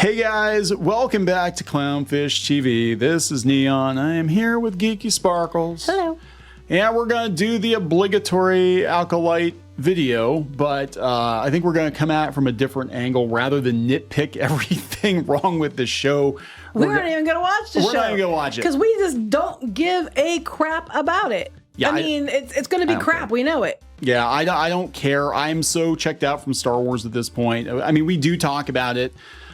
Hey guys, welcome back to Clownfish TV. This is Neon. I am here with Geeky Sparkles. Hello. And we're going to do the obligatory Acolyte video, but I think we're going to come at it from a different angle rather than nitpick everything wrong with the show. We're not even going to watch the show. We're not even going to watch it. Because we just don't give a crap about it. Yeah, I mean, it's going to be crap. We know it. Yeah, I don't care. I'm so checked out from Star Wars at this point. I mean, we do talk about it.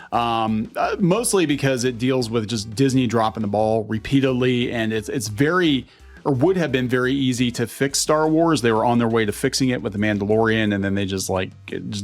Mostly because it deals with just Disney dropping the ball repeatedly, and it's very, or would have been very easy to fix Star Wars. They were on their way to fixing it with The Mandalorian, and then they just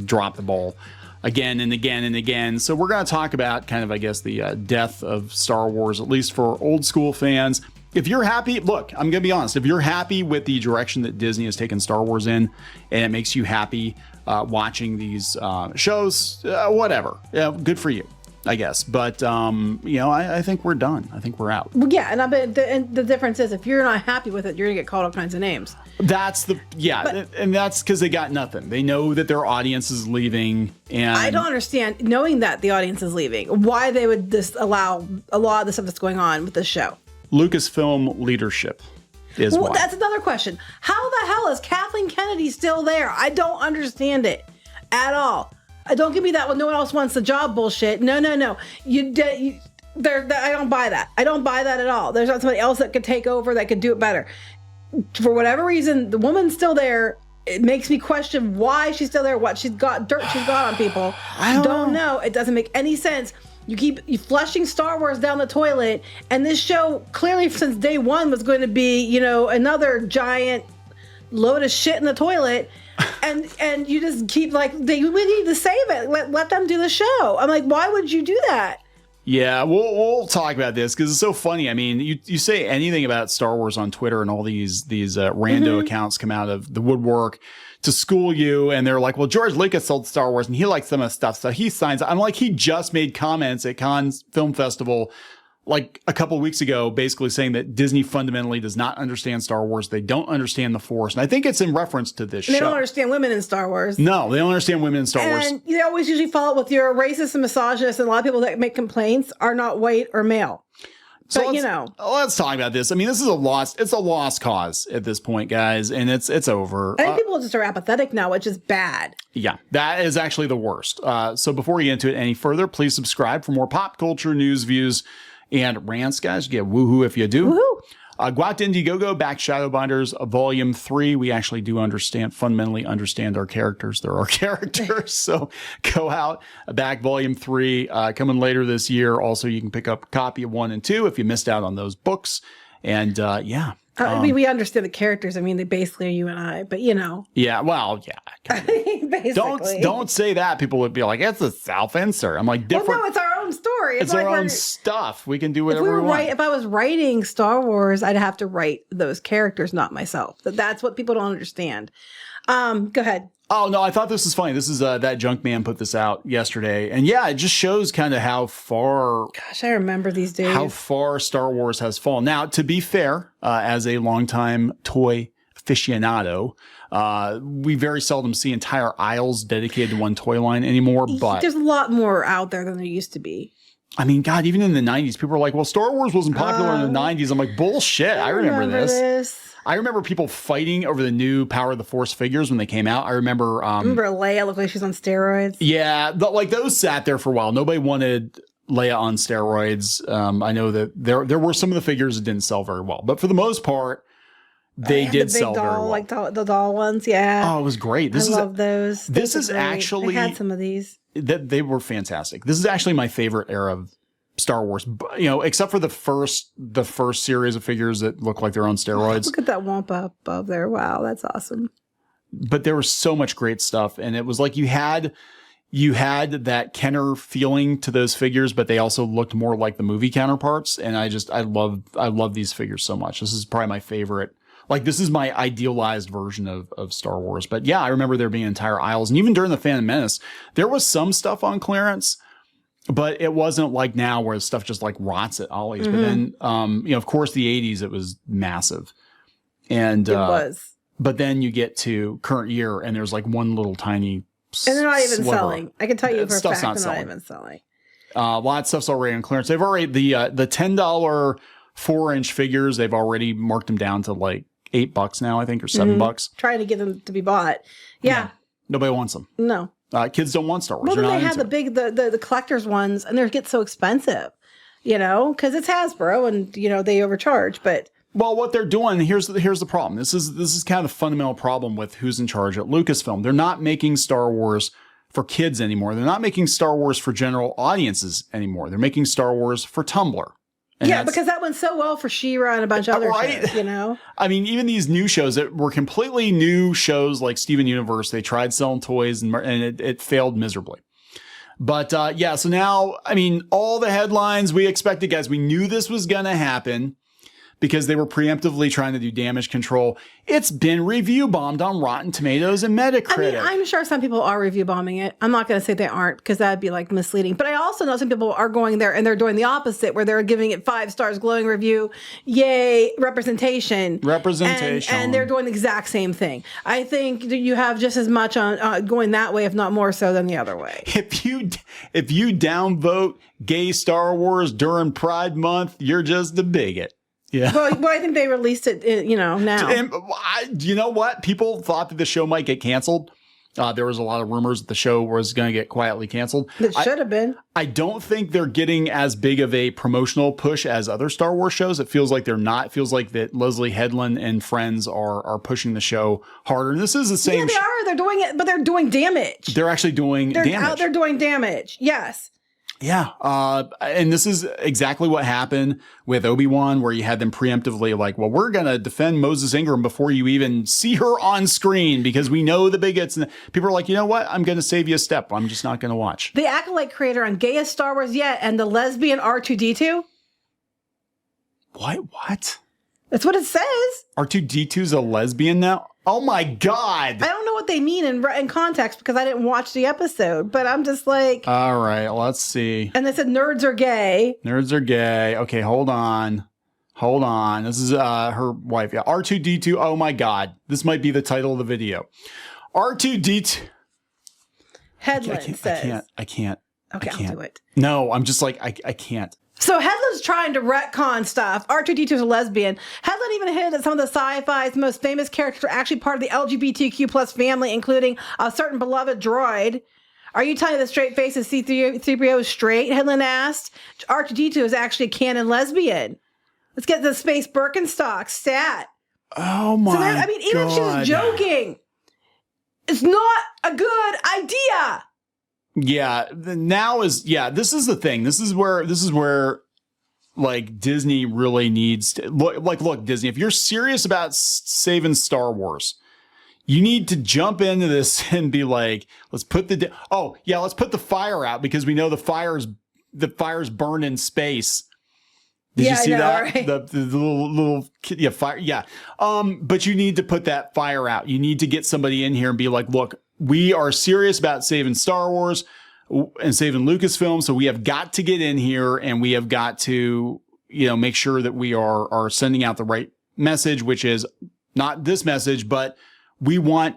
dropped the ball again and again and again. So we're going to talk about kind of, I guess, the death of Star Wars, at least for old school fans. If you're happy, look, I'm going to be honest. If you're happy with the direction that Disney has taken Star Wars in, and it makes you happy watching these shows, whatever, good for you, I guess. But I think we're done. I think we're out. Well, yeah, and the difference is, if you're not happy with it, you're gonna get called all kinds of names. That's and that's because they got nothing. They know that their audience is leaving, and I don't understand, knowing that the audience is leaving, why they would just allow a lot of the stuff that's going on with this show. Lucasfilm leadership is why. That's another question. How the hell is Kathleen Kennedy still there? I don't understand it at all. Don't give me that one. No one else wants the job bullshit. No. I don't buy that. I don't buy that at all. There's not somebody else that could take over, that could do it better. For whatever reason, the woman's still there. It makes me question why she's still there, what dirt she's got on people. I don't know. It doesn't make any sense. You keep flushing Star Wars down the toilet, and this show clearly since day one was going to be, another giant load of shit in the toilet, and you just keep we need to save it. Let them do the show. I'm like, why would you do that? Yeah, we'll talk about this because it's so funny. I mean, you say anything about Star Wars on Twitter, and all these rando accounts come out of the woodwork to school you, and they're like, well, George Lucas sold Star Wars and he likes some of the stuff, so he signs. I'm like, he just made comments at Cannes Film Festival like a couple of weeks ago, basically saying that Disney fundamentally does not understand Star Wars. They don't understand the Force. And I think it's in reference to this show. They don't understand women in Star Wars. No, they don't understand women in Star Wars. And they always usually follow up with your racist and misogynist, and a lot of people that make complaints are not white or male. So but, let's talk about this. I mean, this is it's a lost cause at this point, guys, and it's over. I think people just are apathetic now, which is bad. Yeah, that is actually the worst. So before we get into it any further, please subscribe for more pop culture news, views, and rants, guys. You get woohoo if you do. Woohoo! Go out to Indiegogo, back Shadowbinders, Volume 3. We actually do fundamentally understand our characters. They're our characters. So go out, back Volume 3, coming later this year. Also, you can pick up a copy of 1 and 2 if you missed out on those books. And we understand the characters. I mean, they basically are you and I, but Yeah, well, yeah. Basically. Don't say that. People would be like, it's a self-insert. I'm like, different. Well, no, it's our own story. It's our own stuff. We can do whatever we want. If I was writing Star Wars, I'd have to write those characters, not myself. That's what people don't understand. Go ahead. Oh, no, I thought this was funny. This is that Junk Man put this out yesterday. And yeah, it just shows kind of how far... Gosh, I remember these days. How far Star Wars has fallen. Now, to be fair, as a longtime toy aficionado, we very seldom see entire aisles dedicated to one toy line anymore. But there's a lot more out there than there used to be. I mean, God, even in the 90s, people were like, well, Star Wars wasn't popular in the 90s. I'm like, bullshit. I remember this. I remember people fighting over the new Power of the Force figures when they came out. I remember... remember Leia looked like she's on steroids? Yeah, those sat there for a while. Nobody wanted Leia on steroids. I know that there were some of the figures that didn't sell very well. But for the most part, they did sell very well. Like the doll ones, yeah. Oh, it was great. I love those. This is actually... I had some of these. They were fantastic. This is actually my favorite era of Star Wars, except for the first series of figures that look like they're on steroids. Look at that Wampa above there. Wow, that's awesome. But there was so much great stuff, and it was like you had that Kenner feeling to those figures, but they also looked more like the movie counterparts. And I love these figures so much. This is probably my favorite. Like, this is my idealized version of Star Wars. But yeah, I remember there being entire aisles, and even during the Phantom Menace, there was some stuff on clearance. But it wasn't like now where stuff just like rots at Ollie's. But then, of course, the 80s, it was massive. And it was. But then you get to current year and there's like one little tiny and they're not even sliver. selling. I can tell you for a fact they're not even selling. A lot of stuff's already on clearance. They've already, the $10 4-inch figures, they've already marked them down to like $8 now, I think, or $7. Trying to get them to be bought. Yeah. Nobody wants them. No. Kids don't want Star Wars. Well, then they had the collector's ones, and they get so expensive, because it's Hasbro, and they overcharge. But well, what they're doing here's the problem. This is kind of the fundamental problem with who's in charge at Lucasfilm. They're not making Star Wars for kids anymore. They're not making Star Wars for general audiences anymore. They're making Star Wars for Tumblr. And because that went so well for She-Ra and a bunch of other shows, I mean, even these new shows that were completely new shows like Steven Universe, they tried selling toys and it failed miserably. But so now, I mean, all the headlines we expected, guys, we knew this was going to happen because they were preemptively trying to do damage control. It's been review bombed on Rotten Tomatoes and Metacritic. I mean, I'm sure some people are review bombing it. I'm not going to say they aren't, because that'd be like misleading. But I also know some people are going there and they're doing the opposite, where they're giving it 5 stars, glowing review, yay, representation. And they're doing the exact same thing. I think you have just as much on going that way, if not more so, than the other way. If you downvote gay Star Wars during Pride Month, you're just a bigot. Yeah. Well, I think they released it, now. And you know what? People thought that the show might get canceled. There was a lot of rumors that the show was going to get quietly canceled. It should have been. I don't think they're getting as big of a promotional push as other Star Wars shows. It feels like they're not. It feels like that Leslie Helen and friends are pushing the show harder. And this is the same. Yeah, they are. They're doing it, but they're doing damage. They're actually doing damage. They're out there doing damage. Yes. Yeah. And this is exactly what happened with Obi-Wan, where you had them preemptively like, well, we're going to defend Moses Ingram before you even see her on screen because we know the bigots. And people are like, you know what? I'm going to save you a step. I'm just not going to watch. The Acolyte creator on gayest Star Wars yet and the lesbian R2-D2. What? That's what it says. R2-D2's a lesbian now? Oh my God. I don't know what they mean in context because I didn't watch the episode, but I'm just like. All right, let's see. And they said nerds are gay. Nerds are gay. Okay, hold on. This is her wife. Yeah, R2-D2. Oh my God. This might be the title of the video. R2-D2. Headline says. I can't. Okay, I'll do it. No, I'm just like, I can't. So Headland's trying to retcon stuff. R2-D2 is a lesbian. Headland even hinted that some of the sci-fi's most famous characters are actually part of the LGBTQ plus family, including a certain beloved droid. Are you telling me the straight face of C-3PO is straight? Headland asked. R2-D2 is actually a canon lesbian. Let's get the space Birkenstock stat. Oh my God. Even if she was joking, it's not a good idea. Yeah, this is the thing. This is where like Disney really needs to look, Disney, if you're serious about saving Star Wars, you need to jump into this and be like, let's put the fire out because we know the fire's burned in space. Did you see that? Right? The little fire. Yeah. But you need to put that fire out. You need to get somebody in here and be like, look, we are serious about saving Star Wars and saving Lucasfilm. So we have got to get in here and we have got to, make sure that we are sending out the right message, which is not this message, but we want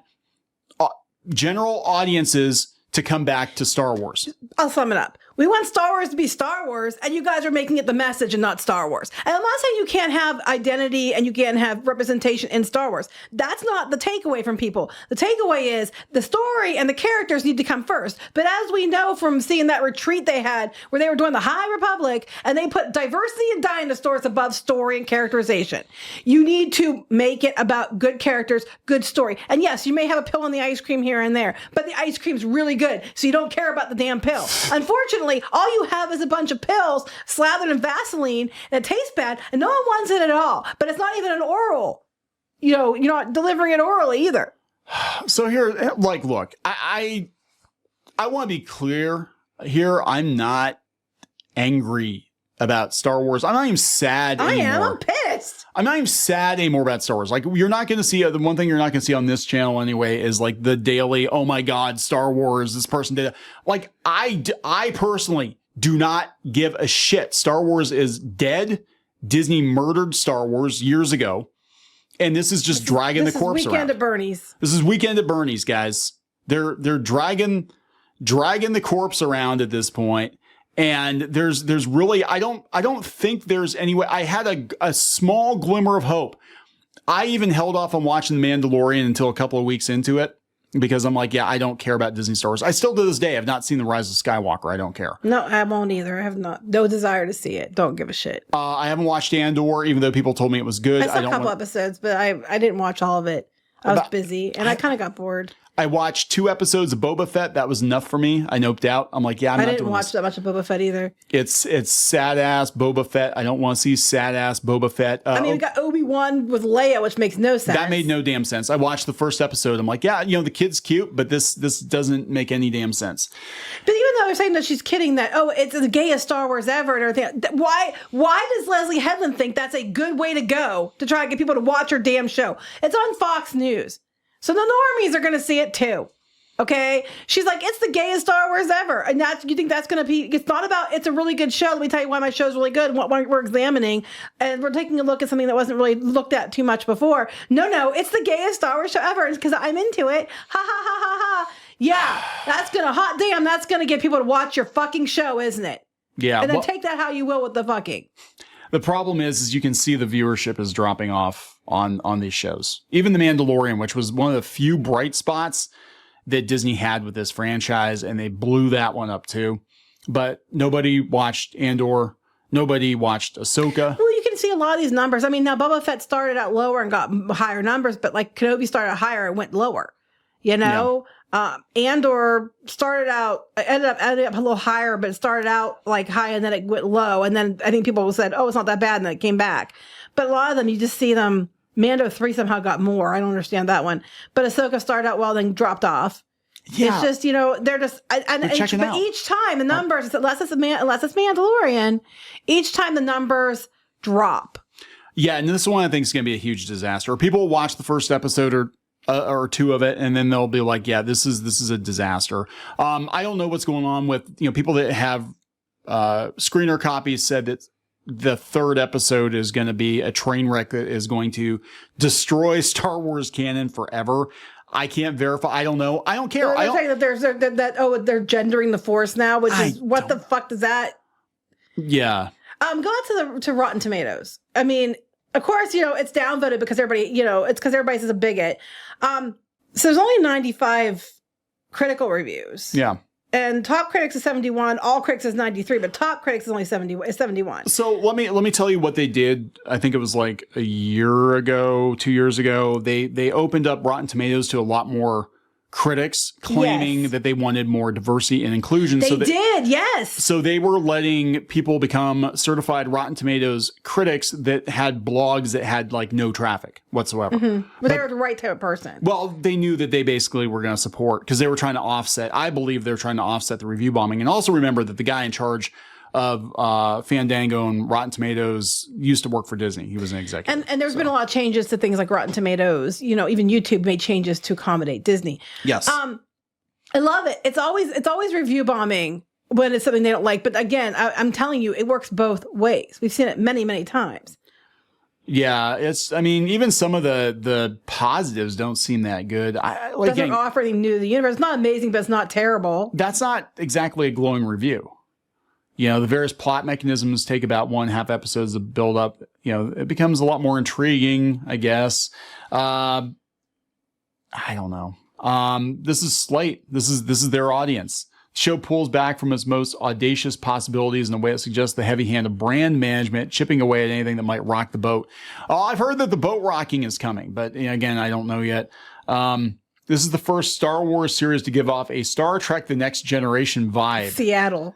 general audiences to come back to Star Wars. I'll sum it up. We want Star Wars to be Star Wars, and you guys are making it the message and not Star Wars. And I'm not saying you can't have identity and you can't have representation in Star Wars. That's not the takeaway from people. The takeaway is the story and the characters need to come first. But as we know from seeing that retreat they had where they were doing the High Republic and they put diversity and dinosaurs above story and characterization, you need to make it about good characters, good story. And yes, you may have a pill on the ice cream here and there, but the ice cream's really good, so you don't care about the damn pill. Unfortunately, all you have is a bunch of pills slathered in Vaseline that taste bad, and no one wants it at all. But it's not even an oral. You're not delivering it orally either. So here, look, I want to be clear here. I'm not angry about Star Wars. I'm not even sad anymore. I am. I'm pissed. I'm not even sad anymore about Star Wars. Like, you're not going to see, the one thing you're not going to see on this channel anyway is like the daily, oh my God, Star Wars, this person did it. Like, I personally do not give a shit. Star Wars is dead. Disney murdered Star Wars years ago. And this is just dragging the corpse around. Weekend at Bernie's. This is Weekend at Bernie's, guys. They're dragging the corpse around at this point. And there's really, I don't think there's any way. I had a small glimmer of hope. I even held off on watching The Mandalorian until a couple of weeks into it, because I'm like, yeah, I don't care about Disney Star Wars. I still to this day have not seen The Rise of Skywalker. I don't care. No, I won't either. I have no desire to see it. Don't give a shit. I haven't watched Andor, even though people told me it was good. I saw a couple episodes, but I didn't watch all of it. I was busy, and I kind of got bored. I watched 2 episodes of Boba Fett. That was enough for me. I noped out. I'm like, yeah, I'm not doing this. I didn't watch that much of Boba Fett either. It's sad ass Boba Fett. I don't want to see sad ass Boba Fett. I mean, we got Obi-Wan with Leia, which makes no sense. That made no damn sense. I watched the first episode. I'm like, yeah, the kid's cute, but this doesn't make any damn sense. But even though they're saying that she's kidding, that, oh, it's the gayest Star Wars ever and everything, why does Leslie Helen think that's a good way to go to try to get people to watch her damn show? It's on Fox News. So the normies are going to see it too. Okay. She's like, it's the gayest Star Wars ever. And you think that's going to be, it's not about, it's a really good show. Let me tell you why my show's really good and what we're examining. And we're taking a look at something that wasn't really looked at too much before. No, it's the gayest Star Wars show ever. It's because I'm into it. Ha ha ha ha ha. Yeah. That's going to get people to watch your fucking show, isn't it? Yeah. And then take that how you will with the fucking. The problem is you can see the viewership is dropping off on these shows. Even The Mandalorian, which was one of the few bright spots that Disney had with this franchise, and they blew that one up too. But nobody watched Andor. Nobody watched Ahsoka. Well, you can see a lot of these numbers. I mean, now Boba Fett started out lower and got higher numbers, but like Kenobi started out higher and went lower. Andor ended up a little higher, but it started out like high and then it went low. And then I think people said, oh, it's not that bad. And then it came back. But a lot of them, you just see them. Mando 3 somehow got more. I don't understand that one. But Ahsoka started out well, then dropped off. Yeah. It's just, they're just, but each time the numbers, unless it's Mandalorian, each time the numbers drop. Yeah. And this is one I think is going to be a huge disaster. People will watch the first episode or 2 of it, and then they'll be like, yeah, this is a disaster. I don't know what's going on with, people that have screener copies said that the 3rd episode is going to be a train wreck that is going to destroy Star Wars canon forever. I can't verify. I don't know. I don't care. They're saying that they're gendering the Force now, which is what the fuck does that? Yeah. Go out to Rotten Tomatoes. I mean, of course, it's downvoted because everybody, it's because everybody says a bigot. So there's only 95 critical reviews. Yeah. And top critics is 71, all critics is 93, but top critics is only 71. So let me tell you what they did. I think it was like a year ago, 2 years ago. They opened up Rotten Tomatoes to a lot more critics, claiming that they wanted more diversity and inclusion. They did, yes. So they were letting people become certified Rotten Tomatoes critics that had blogs that had like no traffic whatsoever. Mm-hmm. But they were the right type of person. Well, they knew that they basically were going to support, because they were trying to offset. I believe they're trying to offset the review bombing. And also remember that the guy in charge of Fandango and Rotten Tomatoes used to work for Disney. He was an executive. And there's been a lot of changes to things like Rotten Tomatoes. Even YouTube made changes to accommodate Disney. Yes. I love it. It's always review bombing when it's something they don't like. But again, I'm telling you, it works both ways. We've seen it many, many times. Yeah, even some of the positives don't seem that good. Doesn't offer anything new to the universe. It's not amazing, but it's not terrible. That's not exactly a glowing review. The various plot mechanisms take about 1.5 episodes to build up. It becomes a lot more intriguing, I guess. I don't know. This is Slate. This is their audience. The show pulls back from its most audacious possibilities in a way that suggests the heavy hand of brand management, chipping away at anything that might rock the boat. I've heard that the boat rocking is coming, but again, I don't know yet. This is the first Star Wars series to give off a Star Trek: The Next Generation vibe.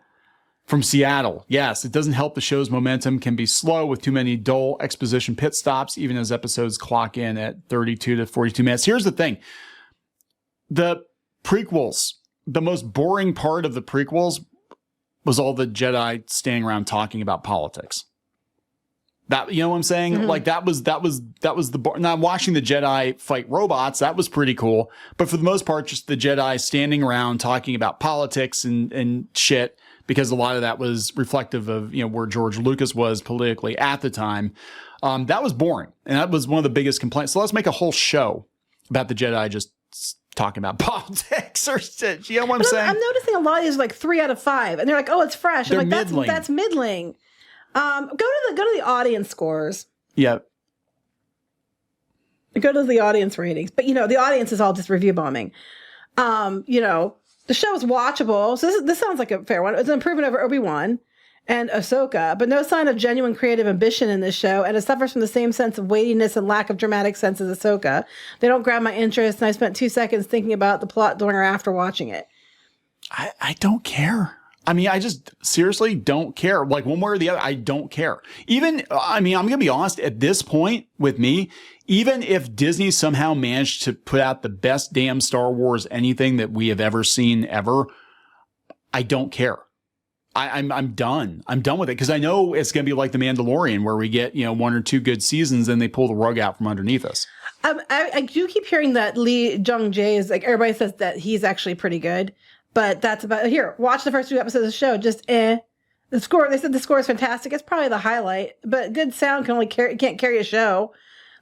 From Seattle. Yes, it doesn't help the show's momentum can be slow with too many dull exposition pit stops, even as episodes clock in at 32 to 42 minutes. Here's the thing. The prequels, the most boring part of the prequels was all the Jedi standing around talking about politics. That, what I'm saying? Mm-hmm. Like that was now watching the Jedi fight robots, that was pretty cool. But for the most part, just the Jedi standing around talking about politics and shit, because a lot of that was reflective of, where George Lucas was politically at the time. That was boring. And that was one of the biggest complaints. So let's make a whole show about the Jedi just talking about politics or shit. You know what I'm saying? I'm noticing a lot of these are like 3 out of 5, and they're like, "Oh, it's fresh." I'm They're like, middling. That's middling. Go to the audience scores. Yeah. Go to the audience ratings, but the audience is all just review bombing. The show is watchable, so this sounds like a fair one. It's an improvement over Obi-Wan and Ahsoka, but no sign of genuine creative ambition in this show, and it suffers from the same sense of weightiness and lack of dramatic sense as Ahsoka. They don't grab my interest, and I spent 2 seconds thinking about the plot during or after watching it. I don't care. I mean, I just seriously don't care. Like one way or the other, I don't care. Even, I'm going to be honest, at this point with me, even if Disney somehow managed to put out the best damn Star Wars anything that we have ever seen ever, I don't care. I'm done. I'm done with it because I know it's going to be like The Mandalorian where we get, 1 or 2 good seasons and they pull the rug out from underneath us. I do keep hearing that Lee Jung-jae is like, everybody says that he's actually pretty good. But that's about here. Watch the first 2 episodes of the show. Just The score. They said the score is fantastic. It's probably the highlight. But good sound can't carry a show.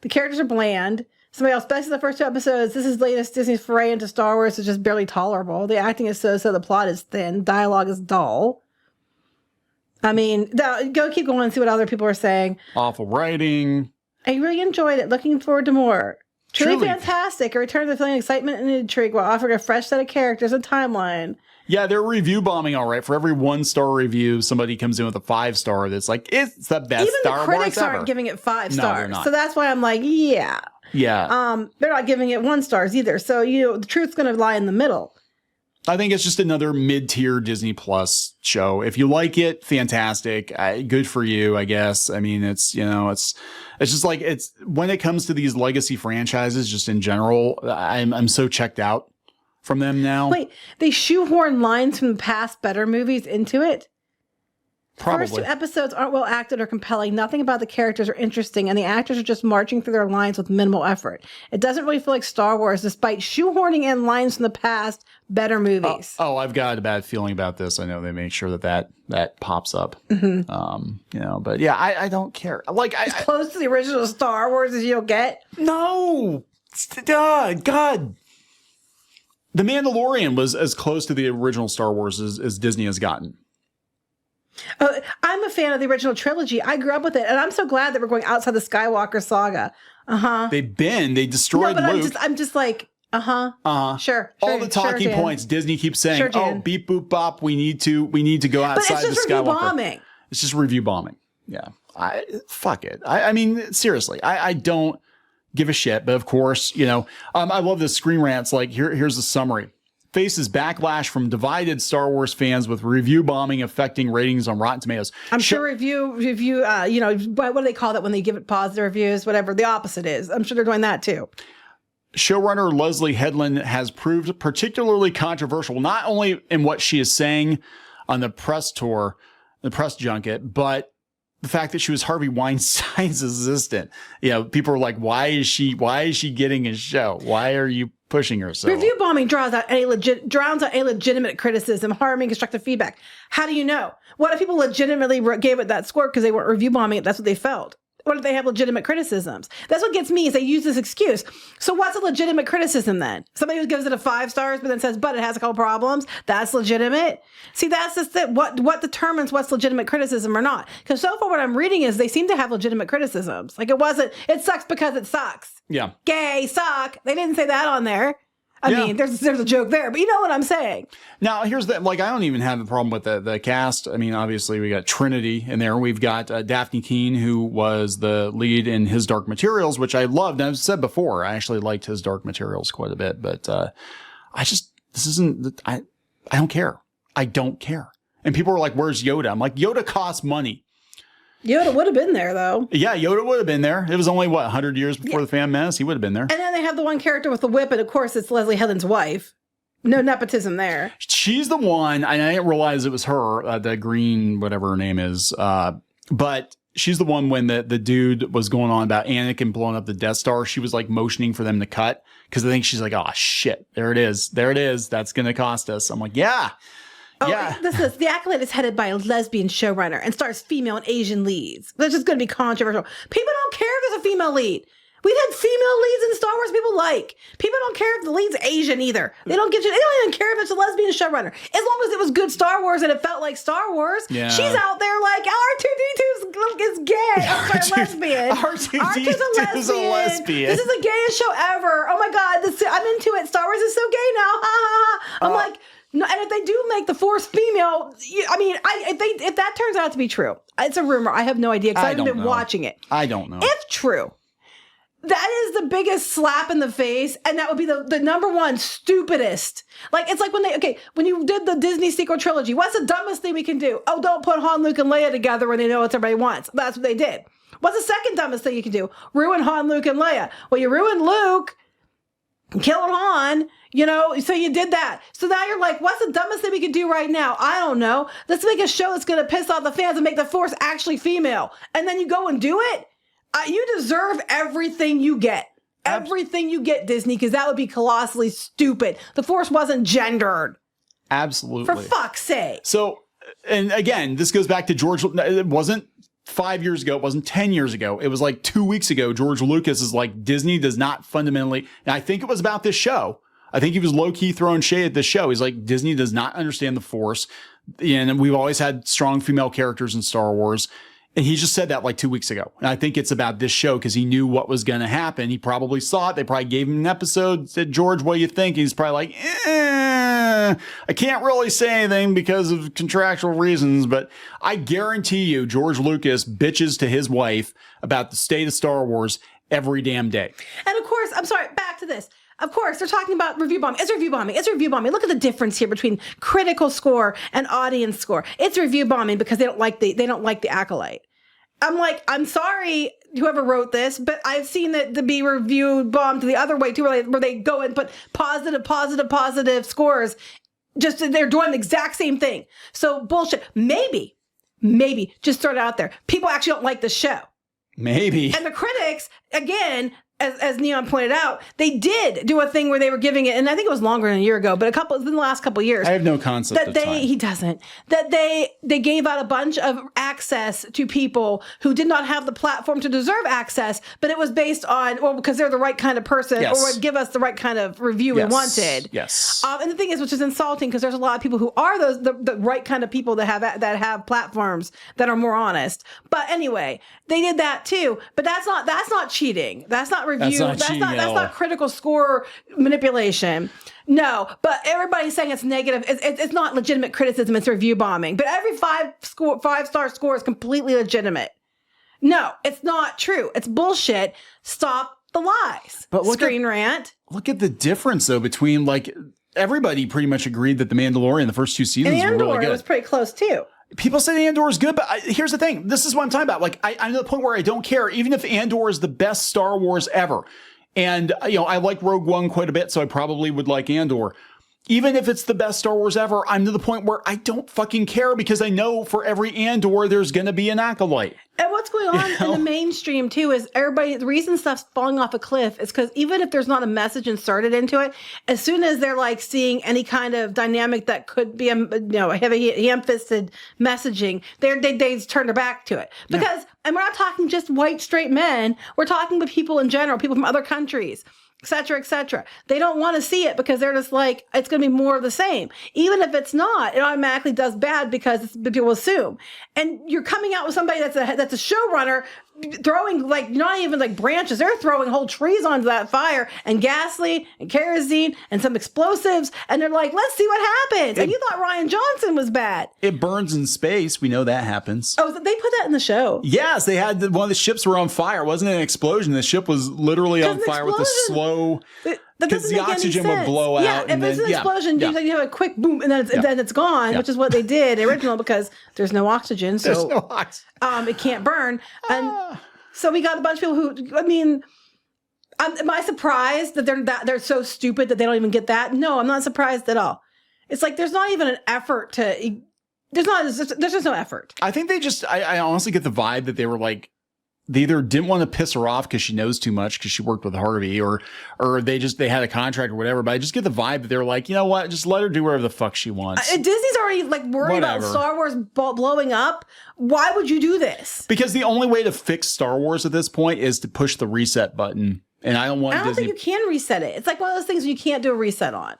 The characters are bland. Somebody else, best of the first 2 episodes. This is latest Disney's foray into Star Wars. Is just barely tolerable. The acting is so. The plot is thin. Dialogue is dull. I mean, go keep going and see what other people are saying. Awful writing. I really enjoyed it. Looking forward to more. Truly fantastic. A return to the feeling of excitement and intrigue while offering a fresh set of characters and timeline. Yeah, they're review bombing, all right. For every 1-star review, somebody comes in with a 5-star that's like, it's the best Even Star Wars ever. Even the critics aren't giving it 5 No, stars. they're not. So that's why I'm like, yeah. Yeah. They're not giving it 1 stars either. So, the truth's going to lie in the middle. I think it's just another mid-tier Disney Plus show. If you like it, fantastic. Good for you, I guess. I mean, it's just like when it comes to these legacy franchises, just in general, I'm so checked out from them now. Wait, they shoehorn lines from the past better movies into it? Probably. First 2 episodes aren't well acted or compelling. Nothing about the characters are interesting, and the actors are just marching through their lines with minimal effort. It doesn't really feel like Star Wars, despite shoehorning in lines from the past better movies. I've got a bad feeling about this. I know they make sure that pops up. Mm-hmm. But yeah, I don't care. Like as close to the original Star Wars as you'll get. No, God. The Mandalorian was as close to the original Star Wars as Disney has gotten. I'm a fan of the original trilogy. I grew up with it, and I'm so glad that we're going outside the Skywalker saga. They destroyed Luke. I'm just like, sure. All the talking points Disney keeps saying, beep boop bop, we need to go outside the Skywalker. But it's just review bombing. It's just review bombing. Yeah. Fuck it. I mean, seriously, I don't give a shit. But of course, I love the Screen Rants. Like here's the summary. Faces backlash from divided Star Wars fans with review bombing affecting ratings on Rotten Tomatoes. I'm sure review, what do they call that when they give it positive reviews? Whatever the opposite is. I'm sure they're doing that too. Showrunner Leslie Helen has proved particularly controversial, not only in what she is saying on the press tour, the press junket, but the fact that she was Harvey Weinstein's assistant. People are like, why is she getting a show? Why are you pushing her so? Review bombing drowns out any legitimate criticism, harming constructive feedback. How do you know? What if people legitimately gave it that score because they weren't review bombing it? That's what they felt. What if they have legitimate criticisms? That's what gets me is they use this excuse. So what's a legitimate criticism then? Somebody who gives it a 5 stars but then says, but it has a couple problems. That's legitimate. See, that's just what determines what's legitimate criticism or not. Because so far what I'm reading is they seem to have legitimate criticisms. Like it sucks because it sucks. Yeah. Gay, suck. They didn't say that on there. I mean, there's a joke there, but you know what I'm saying. Now, here's I don't even have a problem with the cast. I mean, obviously, we got Trinity in there. We've got Daphne Keane, who was the lead in His Dark Materials, which I loved. And I've said before, I actually liked His Dark Materials quite a bit. But I don't care. I don't care. And people are like, where's Yoda? I'm like, Yoda costs money. Yoda would have been there, though. Yeah, Yoda would have been there. It was only, 100 years before the Phantom Menace? He would have been there. And then they have the one character with the whip, and of course, it's Leslie Helen's wife. No nepotism there. She's the one, and I didn't realize it was her, the green, whatever her name is. But she's the one when the dude was going on about Anakin blowing up the Death Star. She was like motioning for them to cut because I think she's like, oh, shit, there it is. There it is. That's going to cost us. I'm like, yeah. Oh, yeah. The Acolyte is headed by a lesbian showrunner and stars female and Asian leads. That's just going to be controversial. People don't care if there's a female lead. We've had female leads in Star Wars people like. People don't care if the lead's Asian either. They don't even care if it's a lesbian showrunner. As long as it was good Star Wars and it felt like Star Wars, she's out there like, R2-D2 is gay. I'm sorry, lesbian. R2-D2 is a lesbian. This is the gayest show ever. Oh my God, I'm into it. Star Wars is so gay now. Ha ha ha. I'm like, no, and if they do make the Force female, if that turns out to be true, it's a rumor. I have no idea because I haven't been watching it. I don't know. If true, that is the biggest slap in the face, and that would be the number one stupidest. Like, it's like when you did the Disney sequel trilogy, what's the dumbest thing we can do? Oh, don't put Han, Luke, and Leia together when they know what everybody wants. That's what they did. What's the second dumbest thing you can do? Ruin Han, Luke, and Leia. Well, you ruined Luke, killed Han, so you did that. So now you're like, what's the dumbest thing we can do right now? I don't know. Let's make a show that's going to piss off the fans and make the Force actually female. And then you go and do it? You deserve everything you get. Everything you get, Disney, because that would be colossally stupid. The Force wasn't gendered. Absolutely. For fuck's sake. So, and again, this goes back to George. It wasn't 5 years ago. It wasn't 10 years ago. It was like 2 weeks ago. George Lucas is like, Disney does not fundamentally, and I think it was about this show. I think he was low-key throwing shade at this show. He's like, Disney does not understand the Force. And we've always had strong female characters in Star Wars. And he just said that like 2 weeks ago. And I think it's about this show because he knew what was going to happen. He probably saw it. They probably gave him an episode, said, George, what do you think? And he's probably like, I can't really say anything because of contractual reasons. But I guarantee you, George Lucas bitches to his wife about the state of Star Wars every damn day. And of course, I'm sorry, back to this. Of course, they're talking about review bombing. It's review bombing. It's review bombing. Look at the difference here between critical score and audience score. It's review bombing because they don't like the Acolyte. I'm like, I'm sorry, whoever wrote this, but I've seen that to be review bombed the other way too, where they go and put positive scores. Just they're doing the exact same thing. So bullshit. Maybe just throw it out there. People actually don't like the show. Maybe. And the critics, again, as Neon pointed out, they did do a thing where they were giving it, and I think it was longer than a year ago, but in the last couple of years. I have no concept of time. He doesn't. That they gave out a bunch of access to people who did not have the platform to deserve access, but it was based on, well, because they're the right kind of person, or would give us the right kind of review we wanted. Yes. And the thing is, which is insulting, because there's a lot of people who are the right kind of people that have platforms that are more honest. But anyway, they did that too. But that's not cheating. That's not review. That's not critical score manipulation. No, but everybody's saying it's negative. It's not legitimate criticism. It's review bombing. But every 5-star score is completely legitimate. No, it's not true. It's bullshit. Stop the lies. But Screen Rant. Look at the difference though between like everybody pretty much agreed that The Mandalorian, the first 2 seasons, were really good. It was pretty close too. People say Andor is good, but here's the thing. This is what I'm talking about. Like, I'm to the point where I don't care, even if Andor is the best Star Wars ever. And, I like Rogue One quite a bit, so I probably would like Andor. Even if it's the best Star Wars ever, I'm to the point where I don't fucking care because I know for every Andor, there's going to be an Acolyte. And what's going on in the mainstream too is the reason stuff's falling off a cliff is because even if there's not a message inserted into it, as soon as they're like seeing any kind of dynamic that could be a heavy ham-fisted messaging, they turn their back to it. Because, and we're not talking just white straight men, we're talking with people in general, people from other countries, et cetera, et cetera. They don't want to see it because they're just like, it's going to be more of the same. Even if it's not, it automatically does bad because people assume. And you're coming out with somebody that's a showrunner throwing like not even like branches. They're throwing whole trees onto that fire and gasoline and kerosene and some explosives. And they're like, let's see what happens. And you thought Ryan Johnson was bad. It burns in space. We know that happens. Oh, they put that in the show. Yes, they had one of the ships were on fire. It wasn't an explosion. The ship was literally on fire with a slow. Because the oxygen would blow out. Yeah, if it's an explosion, you have a quick boom, and then it's gone, which is what they did original because there's no oxygen, so it can't burn. And so we got a bunch of people who, I mean, am I surprised that they're so stupid that they don't even get that? No, I'm not surprised at all. It's like there's not even an effort to. There's just no effort. I think they just. I honestly get the vibe that they were like they either didn't want to piss her off because she knows too much because she worked with Harvey, or they had a contract or whatever. But I just get the vibe that they're like, you know what, just let her do whatever the fuck she wants. Disney's already like worried about Star Wars blowing up. Why would you do this? Because the only way to fix Star Wars at this point is to push the reset button. And I don't think you can reset it. It's like one of those things you can't do a reset on.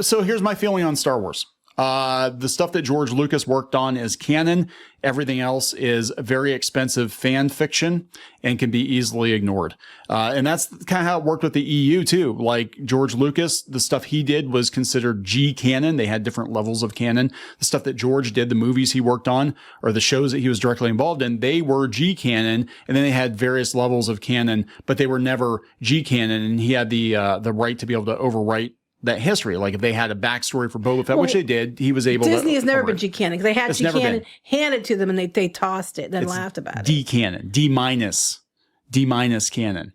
So here's my feeling on Star Wars. The stuff that George Lucas worked on is canon. Everything else is very expensive fan fiction and can be easily ignored. And that's kind of how it worked with the EU too. Like George Lucas, the stuff he did was considered G canon. They had different levels of canon. The stuff that George did, the movies he worked on, or the shows that he was directly involved in, they were G canon. And then they had various levels of canon, but they were never G canon. And he had the right to be able to overwrite that history. Like if they had a backstory for Boba Fett, which they did, he was able to. Disney has never been G canon because they had G canon handed to them and they tossed it and then laughed about it. D canon, D minus canon.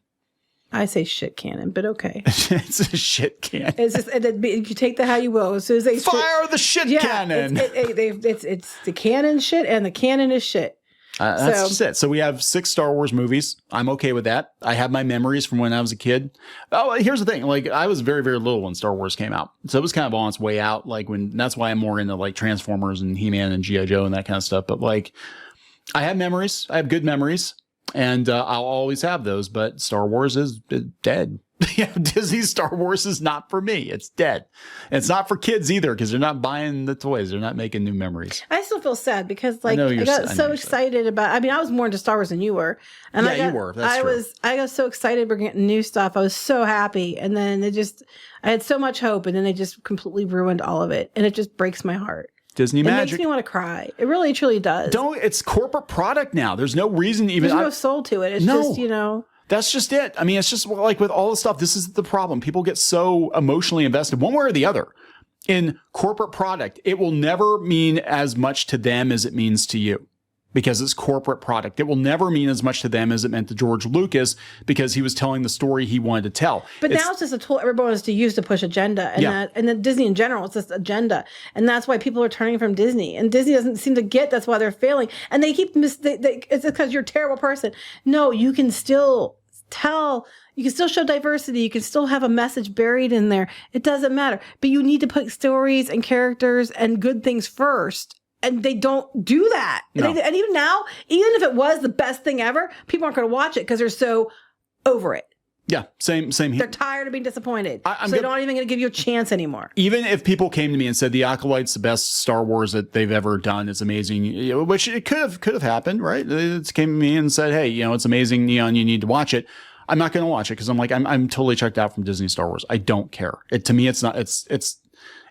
I say shit canon, but okay. It's a shit canon. It's just you take that how you will. As soon as they fire the shit cannon. It's the canon shit and the canon is shit. That's just it. So we have 6 Star Wars movies. I'm okay with that. I have my memories from when I was a kid. Oh, here's the thing. Like I was very, very little when Star Wars came out. So it was kind of on its way out. Like that's why I'm more into like Transformers and He-Man and G.I. Joe and that kind of stuff. But like I have memories. I have good memories and I'll always have those. But Star Wars is dead. Disney's Star Wars is not for me. It's dead. And it's not for kids either because they're not buying the toys. They're not making new memories. I still feel sad because like I got so excited about. I mean, I was more into Star Wars than you were, and you were. That's true. I got so excited for getting new stuff. I was so happy, and then I had so much hope, and then they just completely ruined all of it, and it just breaks my heart. Disney magic. It makes me want to cry. It really, truly does. It's corporate product now. There's no reason even. There's no soul to it. It's just That's just it. I mean, it's just like with all the stuff, this is the problem. People get so emotionally invested one way or the other in corporate product. It will never mean as much to them as it means to you because it's corporate product. It will never mean as much to them as it meant to George Lucas because he was telling the story he wanted to tell. But now it's just a tool everyone wants to use to push agenda. And then Disney in general, it's just agenda. And that's why people are turning from Disney. And Disney doesn't seem to get that's why they're failing. And they keep it's because you're a terrible person. No, you can still tell, you can still show diversity, you can still have a message buried in there. It doesn't matter. But you need to put stories and characters and good things first. And they don't do that. No. And even now, even if it was the best thing ever, people aren't going to watch it because they're so over it. Yeah, same here. They're tired of being disappointed. They're not even going to give you a chance anymore. Even if people came to me and said the Acolyte's the best Star Wars that they've ever done, it's amazing, which it could have happened, right? It came to me and said, hey, it's amazing, Neon, you need to watch it. I'm not going to watch it because I'm like, I'm totally checked out from Disney Star Wars. I don't care. To me, it's not. It's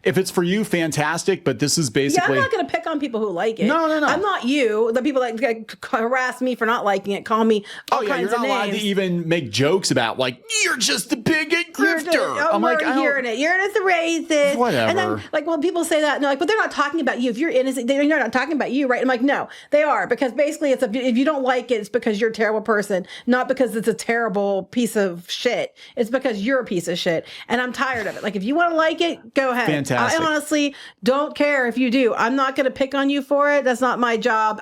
if it's for you, fantastic. But this is basically. Yeah, I'm not going to pick on people who like it. No. I'm not you. The people that harass me for not liking it, call me all kinds of names. You're not allowed to even make jokes about like you're just a bigot grifter. I'm like, hearing it. You're just a racist. Whatever. And then like when people say that, no, like, but they're not talking about you. If you're innocent, they're not talking about you, right? I'm like, no, they are because basically if you don't like it, it's because you're a terrible person, not because it's a terrible piece of shit. It's because you're a piece of shit, and I'm tired of it. Like if you want to like it, go ahead. Fantastic. I honestly don't care if you do. I'm not going to pick on you for it. That's not my job.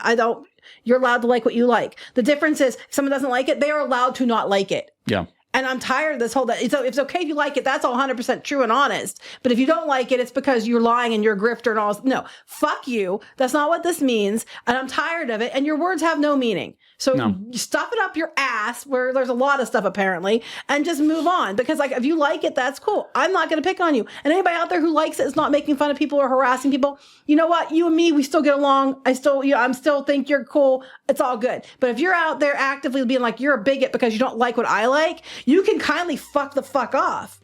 You're allowed to like what you like. The difference is if someone doesn't like it, they are allowed to not like it. Yeah. And I'm tired of this whole, so it's okay if you like it. That's all 100% true and honest. But if you don't like it, it's because you're lying and you're a grifter and all this. No, fuck you. That's not what this means. And I'm tired of it. And your words have no meaning. So stuff it up your ass where there's a lot of stuff apparently and just move on. Because like, if you like it, that's cool. I'm not going to pick on you. And anybody out there who likes it is not making fun of people or harassing people. You know what? You and me, we still get along. I'm still think you're cool. It's all good. But if you're out there actively being like, you're a bigot because you don't like what I like, you can kindly fuck the fuck off.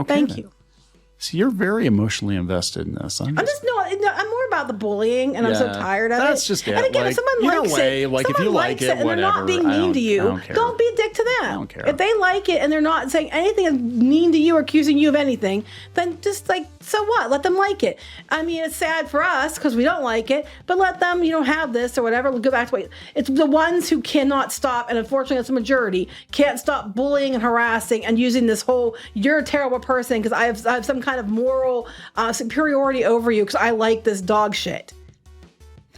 Okay, Thank you. So you're very emotionally invested in this. I'm more about the bullying, and I'm so tired of it. That's just it. And again, if someone likes it, if you like it, and they're not being mean to you, don't be a dick to them. I don't care. If they like it and they're not saying anything mean to you or accusing you of anything, then just like, so what? Let them like it. I mean, it's sad for us because we don't like it, but let them, have this or whatever. We'll go back to what it's the ones who cannot stop, and unfortunately, it's a majority, can't stop bullying and harassing and using this whole "you're a terrible person" because I have some kind of moral superiority over you because I like this dog shit.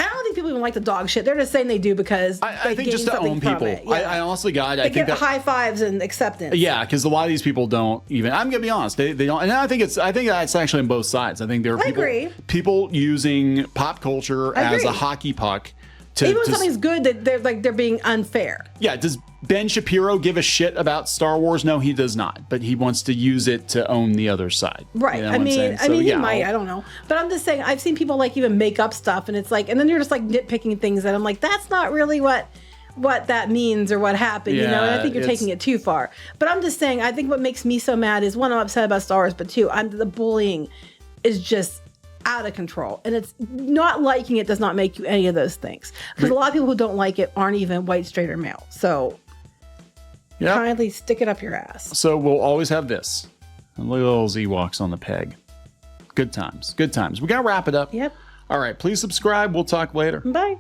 I don't think people even like the dog shit. They're just saying they do because I think just to own people. Yeah. I honestly, God, they I think get high fives and acceptance. Yeah, because a lot of these people don't even. I'm gonna be honest, they don't. And I think that's actually on both sides. I think there are people using pop culture as a hockey puck. Even when something's good, that they're being unfair. Yeah. Does Ben Shapiro give a shit about Star Wars? No, he does not. But he wants to use it to own the other side. Right. You know I mean, he might. I don't know. But I'm just saying, I've seen people like even make up stuff, and it's like, and then you're just like nitpicking things, and I'm like, that's not really what that means or what happened, you know. And I think you're taking it too far. But I'm just saying, I think what makes me so mad is one, I'm upset about Star Wars, but two, the bullying is just out of control, and it's not liking it does not make you any of those things, because a lot of people who don't like it aren't even white, straight, or male. So kindly stick it up your ass. So we'll always have this, and look at those Ewoks on the peg. Good times. We gotta wrap it up. Yep. All right, please subscribe. We'll talk later. Bye.